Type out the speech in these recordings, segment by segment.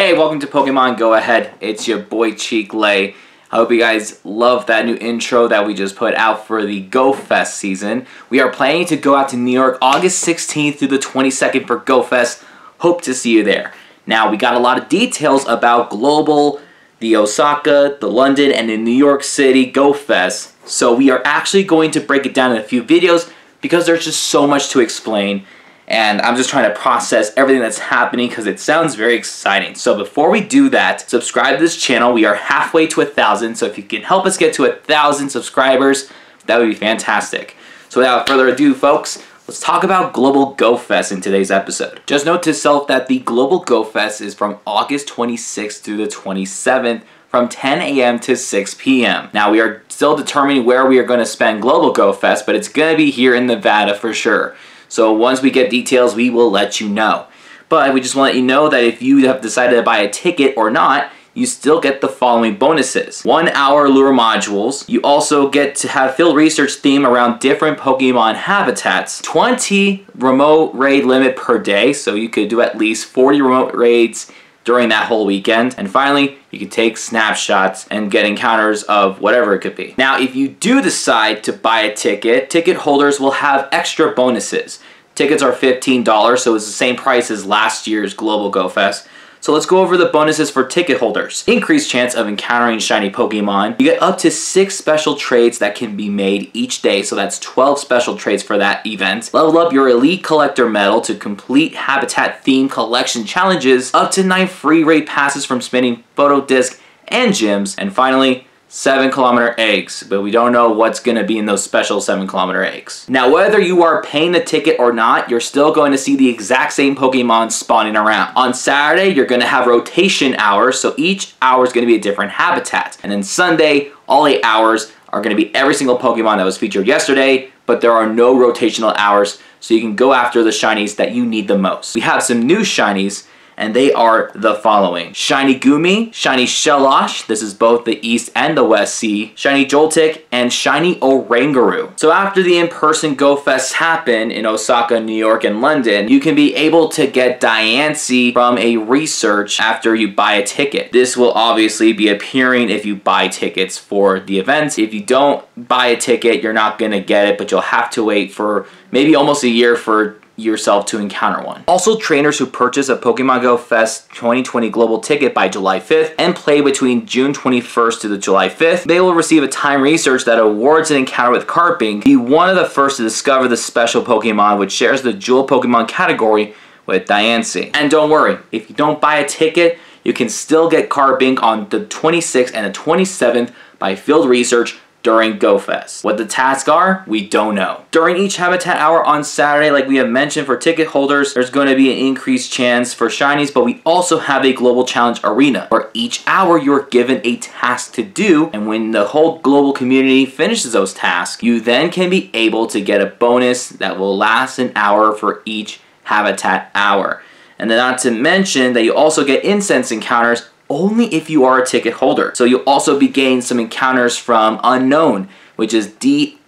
Hey, welcome to Pokemon Go Ahead. It's your boy Cheek Lay. I hope you guys love that new intro that we just put out for the Go Fest season. We are planning to go out to New York August 16th through the 22nd for Go Fest. Hope to see you there. Now, we got a lot of details about Global, the Osaka, the London, and the New York City Go Fest. So we are actually going to break it down in a few videos because there's just so much to explain. And I'm just trying to process everything that's happening because it sounds very exciting. So before we do that, subscribe to this channel. We are halfway to 1,000. So if you can help us get to 1,000 subscribers, that would be fantastic. So without further ado, folks, let's talk about Global Go Fest in today's episode. Just note to self that the Global Go Fest is from August 26th through the 27th from 10 a.m. to 6 p.m. Now, we are still determining where we are going to spend Global Go Fest, but it's going to be here in Nevada for sure. So once we get details, we will let you know. But we just want to let you know that if you have decided to buy a ticket or not, you still get the following bonuses. 1 hour lure modules. You also get to have field research theme around different Pokemon habitats. 20 remote raid limit per day, so you could do at least 40 remote raids during that whole weekend. And finally, you can take snapshots and get encounters of whatever it could be. Now, if you do decide to buy a ticket, ticket holders will have extra bonuses. Tickets are $15, so it's the same price as last year's Global Go Fest. So let's go over the bonuses for ticket holders. Increased chance of encountering shiny Pokemon. You get up to 6 special trades that can be made each day, so that's 12 special trades for that event. Level up your Elite Collector medal to complete habitat theme collection challenges. Up to 9 free raid passes from spinning photo disc and gyms. And finally, 7-kilometer eggs, but we don't know what's going to be in those special 7-kilometer eggs. Now, whether you are paying the ticket or not, you're still going to see the exact same Pokemon spawning around. On Saturday, you're going to have rotation hours, so each hour is going to be a different habitat. And then Sunday, all 8 hours are going to be every single Pokemon that was featured yesterday, but there are no rotational hours, so you can go after the shinies that you need the most. We have some new shinies, and they are the following. Shiny Gumi, Shiny Shellosh, this is both the East and the West Sea, Shiny Joltik, and Shiny Oranguru. So after the in-person Go Fests happen in Osaka, New York, and London, you can be able to get Diancie from a research after you buy a ticket. This will obviously be appearing if you buy tickets for the events. If you don't buy a ticket, you're not gonna get it, but you'll have to wait for maybe almost a year for yourself to encounter one. Also, trainers who purchase a Pokemon Go Fest 2020 global ticket by July 5th and play between June 21st to the July 5th, they will receive a time research that awards an encounter with Carping. Be one of the first to discover the special Pokemon, which shares the Jewel Pokemon category with Diancie. And don't worry, if you don't buy a ticket, you can still get Carping on the 26th and the 27th by field research during Go Fest. What the tasks are, we don't know. During each habitat hour on Saturday, like we have mentioned for ticket holders, there's going to be an increased chance for shinies, but we also have a global challenge arena where each hour you're given a task to do, and when the whole global community finishes those tasks, you then can be able to get a bonus that will last an hour for each habitat hour. And then not to mention that you also get incense encounters only if you are a ticket holder. So you'll also be getting some encounters from Unknown, which is D-I-A-M-O-N.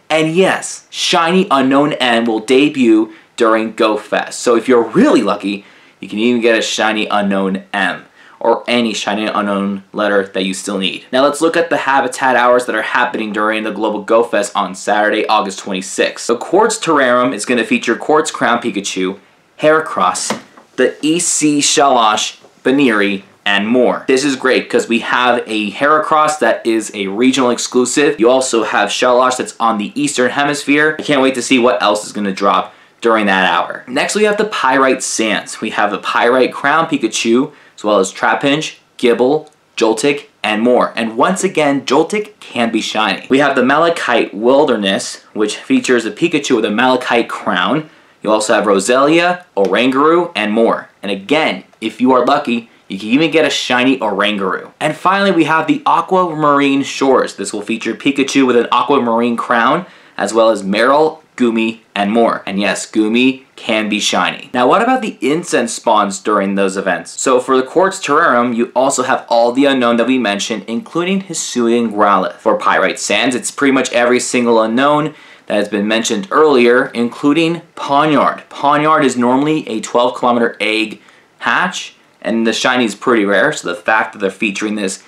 And yes, Shiny Unknown N will debut during Go Fest. So if you're really lucky, you can even get a Shiny Unknown M, or any Shiny Unknown letter that you still need. Now let's look at the habitat hours that are happening during the Global Go Fest on Saturday, August 26th. The Quartz Terrarium is going to feature Quartz Crown Pikachu, Heracross, the EC Shellosh, Baneri, and more. This is great because we have a Heracross that is a regional exclusive. You also have Shellosh that's on the Eastern Hemisphere. I can't wait to see what else is going to drop during that hour. Next, we have the Pyrite Sands. We have the Pyrite Crown Pikachu, as well as Trapinch, Gible, Joltik, and more. And once again, Joltik can be shiny. We have the Malachite Wilderness, which features a Pikachu with a Malachite crown. You also have Roselia, Oranguru, and more. And again, if you are lucky, you can even get a shiny Oranguru. And finally, we have the Aquamarine Shores. This will feature Pikachu with an Aquamarine crown, as well as Marill, Gumi, and more. And yes, Gumi can be shiny. Now, what about the incense spawns during those events? So for the Quartz Terrarium, you also have all the unknown that we mentioned, including Hisuian Growlithe. For Pyrite Sands, it's pretty much every single unknown that has been mentioned earlier, including Pawniard. Pawniard is normally a 12-kilometer egg hatch, and the shiny is pretty rare, so the fact that they're featuring this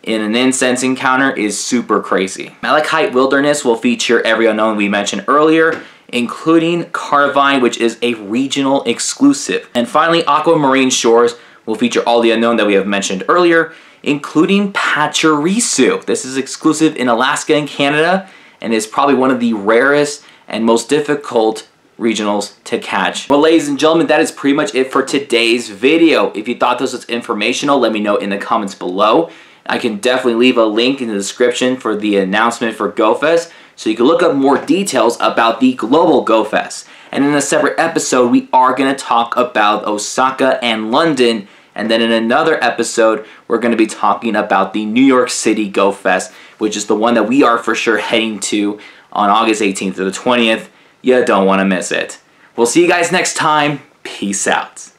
in an incense encounter is super crazy. Malachite Wilderness will feature every unknown we mentioned earlier, including Carnivine, which is a regional exclusive. And finally, Aquamarine Shores will feature all the unknown that we have mentioned earlier, including Pachirisu. This is exclusive in Alaska and Canada, and is probably one of the rarest and most difficult regionals to catch. Well, ladies and gentlemen, that is pretty much it for today's video. If you thought this was informational, let me know in the comments below. I can definitely leave a link in the description for the announcement for GoFest, so you can look up more details about the Global GoFest. And in a separate episode, we are going to talk about Osaka and London. And then in another episode, we're going to be talking about the New York City GoFest, which is the one that we are for sure heading to on August 18th to the 20th. You don't want to miss it. We'll see you guys next time. Peace out.